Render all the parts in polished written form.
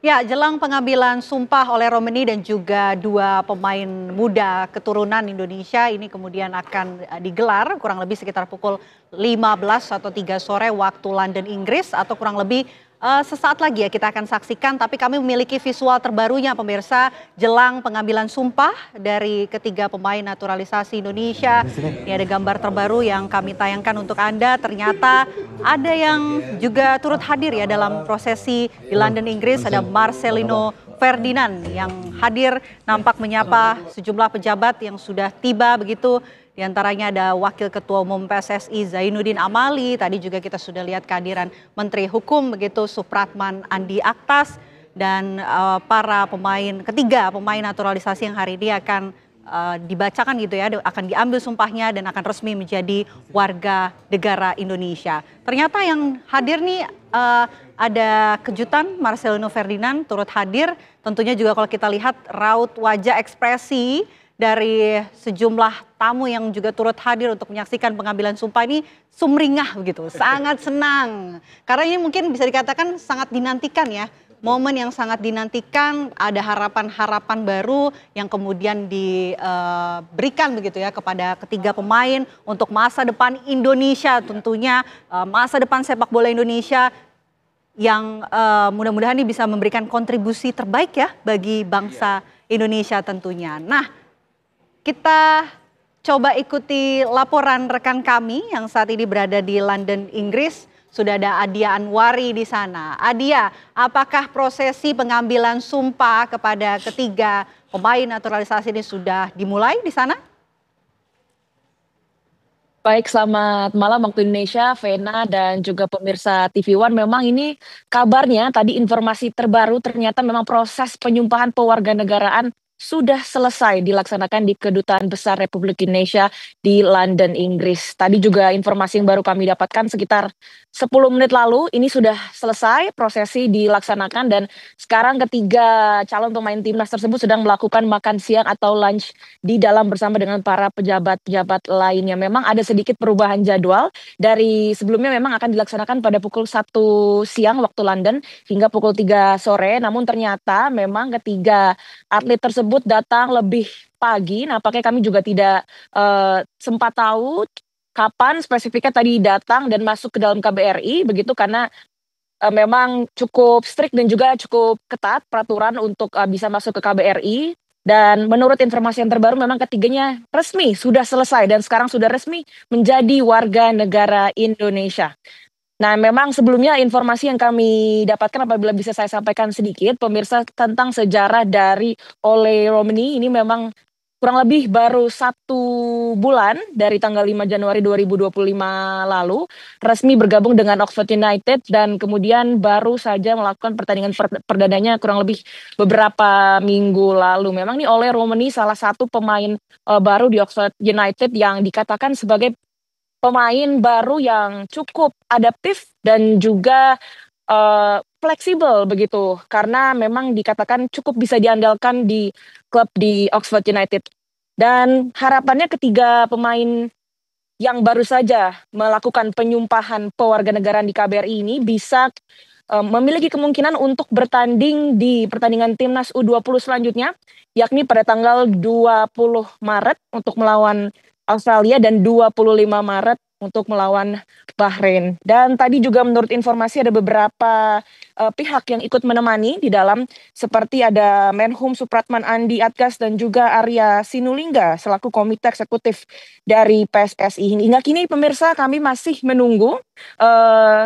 Ya, jelang pengambilan sumpah oleh Romani dan juga dua pemain muda keturunan Indonesia ini kemudian akan digelar kurang lebih sekitar pukul 15 atau 3 sore waktu London, Inggris atau kurang lebih sesaat lagi ya kita akan saksikan. Tapi kami memiliki visual terbarunya pemirsa jelang pengambilan sumpah dari ketiga pemain naturalisasi Indonesia. Ini ada gambar terbaru yang kami tayangkan untuk Anda. Ternyata ada yang juga turut hadir ya dalam prosesi di London, Inggris. Ada Marcelino Ferdinand yang hadir nampak menyapa sejumlah pejabat yang sudah tiba begitu. Di antaranya ada Wakil Ketua Umum PSSI Zainuddin Amali. Tadi juga kita sudah lihat kehadiran Menteri Hukum begitu Supratman Andi Aktas dan para ketiga pemain naturalisasi yang hari ini akan dibacakan gitu ya, akan diambil sumpahnya dan akan resmi menjadi warga negara Indonesia. Ternyata yang hadir nih ada kejutan, Marcelino Ferdinand turut hadir. Tentunya juga kalau kita lihat raut wajah ekspresi dari sejumlah tamu yang juga turut hadir untuk menyaksikan pengambilan sumpah ini sumringah begitu, sangat senang. Karena ini mungkin bisa dikatakan sangat dinantikan ya. Momen yang sangat dinantikan, ada harapan-harapan baru yang kemudian diberikan begitu ya kepada ketiga pemain untuk masa depan Indonesia, tentunya masa depan sepak bola Indonesia yang mudah-mudahan ini bisa memberikan kontribusi terbaik ya bagi bangsa Indonesia tentunya. Nah, kita coba ikuti laporan rekan kami yang saat ini berada di London, Inggris. Sudah ada Adia Anwari di sana. Adia, apakah prosesi pengambilan sumpah kepada ketiga pemain naturalisasi ini sudah dimulai di sana? Baik, selamat malam waktu Indonesia, Vena dan juga pemirsa TV One. Memang ini kabarnya tadi informasi terbaru ternyata memang proses penyumpahan pewarganegaraan sudah selesai dilaksanakan di Kedutaan Besar Republik Indonesia di London, Inggris. Tadi juga informasi yang baru kami dapatkan sekitar 10 menit lalu ini sudah selesai prosesi dilaksanakan dan sekarang ketiga calon pemain timnas tersebut sedang melakukan makan siang atau lunch di dalam bersama dengan para pejabat-pejabat lainnya. Memang ada sedikit perubahan jadwal dari sebelumnya memang akan dilaksanakan pada pukul 1 siang waktu London hingga pukul 3 sore. Namun ternyata memang ketiga atlet tersebut datang lebih pagi. Nampaknya kami juga tidak sempat tahu kapan spesifiknya tadi datang dan masuk ke dalam KBRI begitu karena memang cukup strict dan juga cukup ketat peraturan untuk bisa masuk ke KBRI. Dan menurut informasi yang terbaru memang ketiganya resmi sudah selesai dan sekarang sudah resmi menjadi warga negara Indonesia. Nah, memang sebelumnya informasi yang kami dapatkan apabila bisa saya sampaikan sedikit, pemirsa tentang sejarah dari Ole Romani ini memang kurang lebih baru 1 bulan dari tanggal 5 Januari 2025 lalu resmi bergabung dengan Oxford United dan kemudian baru saja melakukan pertandingan perdananya kurang lebih beberapa minggu lalu. Memang nih Ole Romani salah satu pemain baru di Oxford United yang dikatakan sebagai pemain baru yang cukup adaptif dan juga fleksibel begitu karena memang dikatakan cukup bisa diandalkan di klub di Oxford United. Dan harapannya ketiga pemain yang baru saja melakukan penyumpahan pewarganegaraan di KBRI ini bisa memiliki kemungkinan untuk bertanding di pertandingan timnas U20 selanjutnya, yakni pada tanggal 20 Maret untuk melawan Australia dan 25 Maret untuk melawan Bahrain. Dan tadi juga menurut informasi ada beberapa pihak yang ikut menemani di dalam, seperti ada Menhum Supratman Andi Aktas dan juga Arya Sinulinga selaku komite eksekutif dari PSSI. Hingga kini pemirsa kami masih menunggu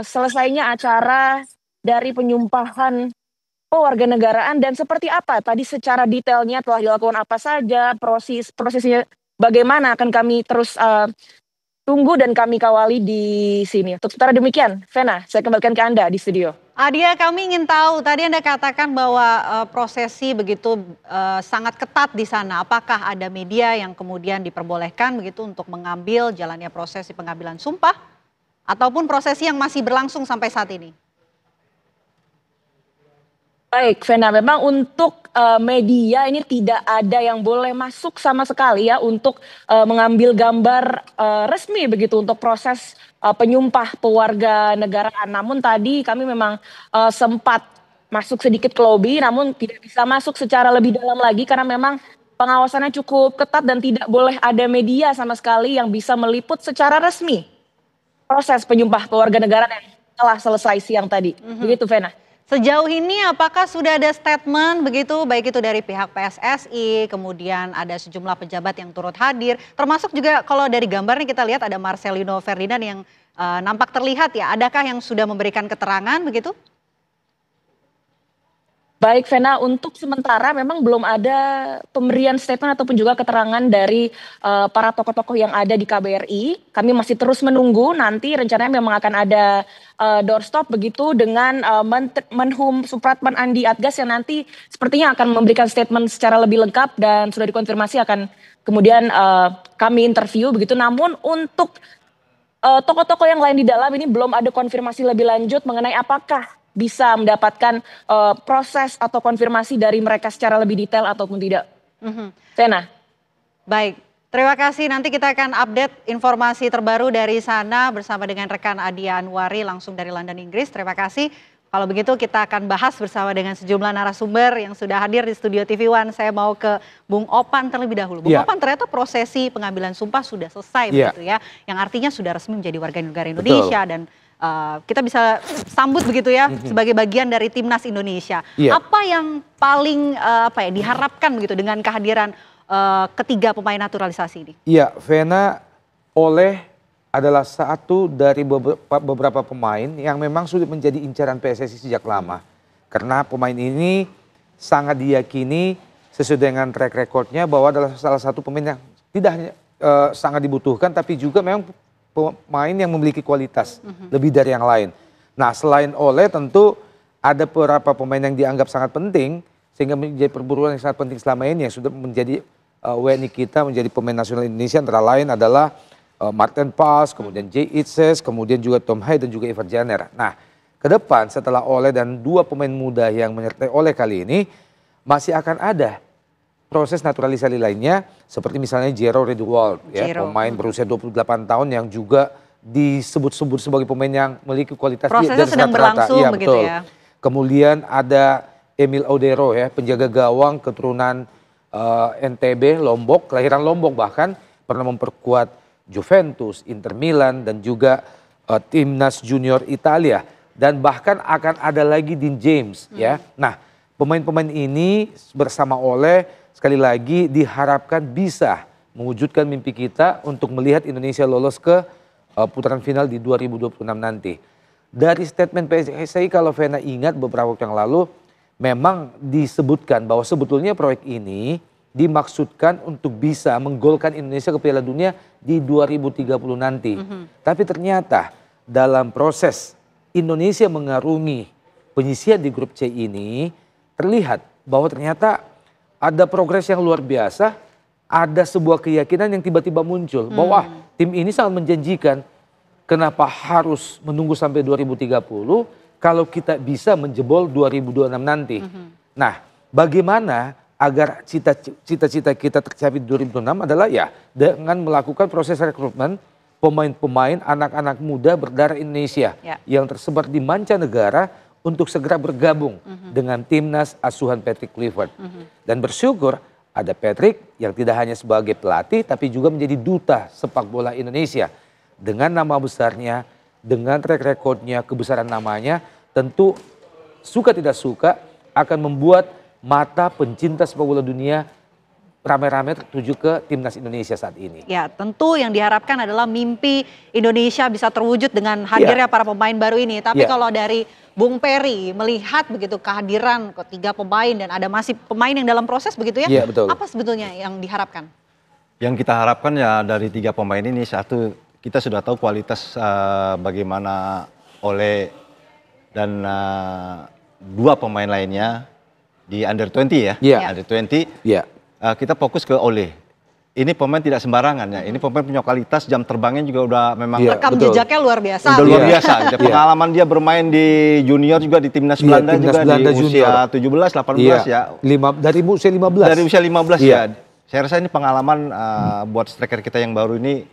selesainya acara dari penyumpahan pewarganegaraan dan seperti apa tadi secara detailnya telah dilakukan apa saja, prosesnya bagaimana akan kami terus tunggu dan kami kawali di sini. Untuk sementara demikian, Vena, saya kembalikan ke Anda di studio. Adia, kami ingin tahu, tadi Anda katakan bahwa prosesi begitu sangat ketat di sana. Apakah ada media yang kemudian diperbolehkan begitu untuk mengambil jalannya prosesi pengambilan sumpah? Ataupun prosesi yang masih berlangsung sampai saat ini? Baik, Vena, memang untuk media ini tidak ada yang boleh masuk sama sekali ya untuk mengambil gambar resmi begitu untuk proses penyumpah pewarganegaraan. Namun tadi kami memang sempat masuk sedikit ke lobi, namun tidak bisa masuk secara lebih dalam lagi karena memang pengawasannya cukup ketat dan tidak boleh ada media sama sekali yang bisa meliput secara resmi proses penyumpah kewarganegaraan yang telah selesai siang tadi. Begitu, Vena. Sejauh ini apakah sudah ada statement begitu, baik itu dari pihak PSSI, kemudian ada sejumlah pejabat yang turut hadir, termasuk juga kalau dari gambar nih kita lihat ada Marcelino Ferdinand yang nampak terlihat ya, adakah yang sudah memberikan keterangan begitu? Baik, Vena, untuk sementara memang belum ada pemberian statement ataupun juga keterangan dari para tokoh-tokoh yang ada di KBRI. Kami masih terus menunggu, nanti rencananya memang akan ada doorstop begitu dengan Menhum Supratman Andi Adgas yang nanti sepertinya akan memberikan statement secara lebih lengkap dan sudah dikonfirmasi akan kemudian kami interview begitu. Namun untuk tokoh-tokoh yang lain di dalam ini belum ada konfirmasi lebih lanjut mengenai apakah bisa mendapatkan proses atau konfirmasi dari mereka secara lebih detail ataupun tidak. Vena. Baik, terima kasih. Nanti kita akan update informasi terbaru dari sana bersama dengan rekan Adia Anwari langsung dari London, Inggris. Terima kasih. Kalau begitu kita akan bahas bersama dengan sejumlah narasumber yang sudah hadir di studio TV One. Saya mau ke Bung Opan terlebih dahulu. Bung Opan, ternyata prosesi pengambilan sumpah sudah selesai begitu ya. Yang artinya sudah resmi menjadi warga negara Indonesia. Betul. Dan kita bisa sambut begitu ya sebagai bagian dari timnas Indonesia. Apa yang paling diharapkan begitu dengan kehadiran ketiga pemain naturalisasi ini? Iya, Vena, Oleh adalah satu dari beberapa pemain yang memang sudah menjadi incaran PSSI sejak lama. Karena pemain ini sangat diyakini sesuai dengan track recordnya bahwa adalah salah satu pemain yang tidak hanya sangat dibutuhkan tapi juga memang pemain yang memiliki kualitas lebih dari yang lain. Nah, selain Oleh tentu ada beberapa pemain yang dianggap sangat penting sehingga menjadi perburuan yang sangat penting selama ini yang sudah menjadi WNI kita menjadi pemain nasional Indonesia, antara lain adalah Martin Paz, kemudian Jay Itzes, kemudian juga Tom Hay dan juga Ivar Janer. Nah, ke depan setelah Oleh dan dua pemain muda yang menyertai Oleh kali ini masih akan ada proses naturalisasi lainnya seperti misalnya Jero Redwald ya, pemain berusia 28 tahun yang juga disebut-sebut sebagai pemain yang memiliki kualitas prosesnya sedang berlangsung ya, begitu ya. Kemudian ada Emil Odero ya, penjaga gawang keturunan NTB, Lombok, kelahiran Lombok, bahkan pernah memperkuat Juventus, Inter Milan dan juga timnas junior Italia, dan bahkan akan ada lagi Dean James ya. Nah, pemain-pemain ini bersama Oleh sekali lagi diharapkan bisa mewujudkan mimpi kita untuk melihat Indonesia lolos ke putaran final di 2026 nanti. Dari statement PSSI kalau Vena ingat beberapa waktu yang lalu memang disebutkan bahwa sebetulnya proyek ini dimaksudkan untuk bisa menggolkan Indonesia ke Piala Dunia di 2030 nanti. Tapi ternyata dalam proses Indonesia mengarungi penyisian di grup C ini terlihat bahwa ternyata ada progres yang luar biasa, ada sebuah keyakinan yang tiba-tiba muncul bahwa tim ini sangat menjanjikan. Kenapa harus menunggu sampai 2030 kalau kita bisa menjebol 2026 nanti. Nah, bagaimana agar cita-cita kita tercapai di 2026 adalah ya dengan melakukan proses rekrutmen pemain-pemain anak-anak muda berdarah Indonesia yang tersebar di mancanegara untuk segera bergabung dengan timnas asuhan Patrick Kluivert. Dan bersyukur ada Patrick yang tidak hanya sebagai pelatih tapi juga menjadi duta sepak bola Indonesia. Dengan nama besarnya, dengan track recordnya, kebesaran namanya, tentu suka tidak suka akan membuat mata pencinta sepak bola dunia ramai-ramai tertuju ke timnas Indonesia saat ini. Ya, tentu yang diharapkan adalah mimpi Indonesia bisa terwujud dengan hadirnya para pemain baru ini. Tapi kalau dari Bung Peri melihat begitu kehadiran ketiga pemain dan ada masih pemain yang dalam proses begitu ya, betul. Apa sebetulnya yang diharapkan? Yang kita harapkan ya dari tiga pemain ini, satu kita sudah tahu kualitas bagaimana Oleh dan dua pemain lainnya di under 20 ya, under 20. Kita fokus ke Oleh. Ini pemain tidak sembarangan ya. Ini pemain punya kualitas, jam terbangnya juga udah memang rekam jejaknya luar biasa. Udah luar biasa. Pengalaman dia bermain di junior juga di timnas Belanda juga Belanda di usia 17, 18 ya. Dari usia 15. Dari usia 15 ya. Saya rasa ini pengalaman buat striker kita yang baru ini,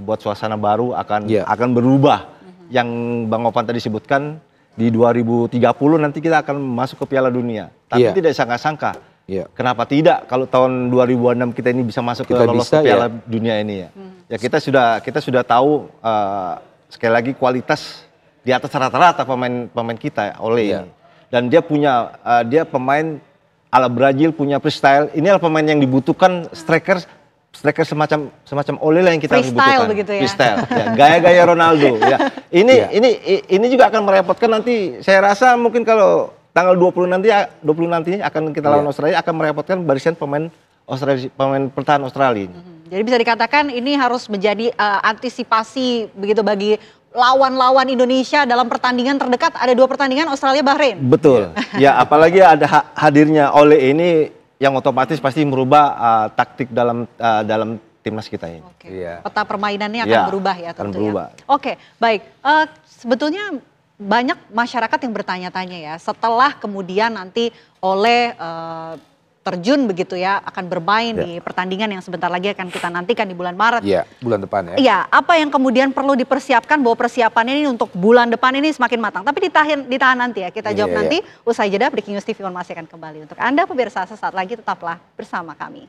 buat suasana baru akan berubah. Yang Bang Opan tadi sebutkan, di 2030 nanti kita akan masuk ke Piala Dunia. Tapi tidak sangka-sangka. Kenapa tidak kalau tahun 2006 kita ini bisa masuk lolos ke Piala Dunia ini ya. Ya kita sudah tahu sekali lagi kualitas di atas rata-rata pemain kita oleh ini. Dan dia pemain ala Brazil, punya freestyle. Ini adalah pemain yang dibutuhkan striker semacam Ole lah yang kita butuhkan. Begitu ya. Freestyle. Gaya-gaya Ronaldo ya. Ini juga akan merepotkan nanti. Saya rasa mungkin kalau tanggal 20 nanti akan kita lawan Australia, akan merepotkan barisan pemain pertahanan Australia. Jadi bisa dikatakan ini harus menjadi antisipasi begitu bagi lawan-lawan Indonesia dalam pertandingan terdekat. Ada 2 pertandingan Australia Bahrain. Betul. Ya apalagi ada hadirnya Ole ini yang otomatis pasti merubah taktik dalam timnas kita ini. Peta permainannya akan berubah ya tentunya. Oke, baik. Sebetulnya banyak masyarakat yang bertanya-tanya ya, setelah kemudian nanti Ole terjun begitu ya, akan bermain di pertandingan yang sebentar lagi akan kita nantikan di bulan Maret. Iya, bulan depan ya. Iya, apa yang kemudian perlu dipersiapkan bahwa persiapannya ini untuk bulan depan ini semakin matang. Tapi ditahan nanti ya, kita jawab nanti. Usai jeda, Breaking News TV One masih akan kembali. Untuk Anda pemirsa, sesaat lagi tetaplah bersama kami.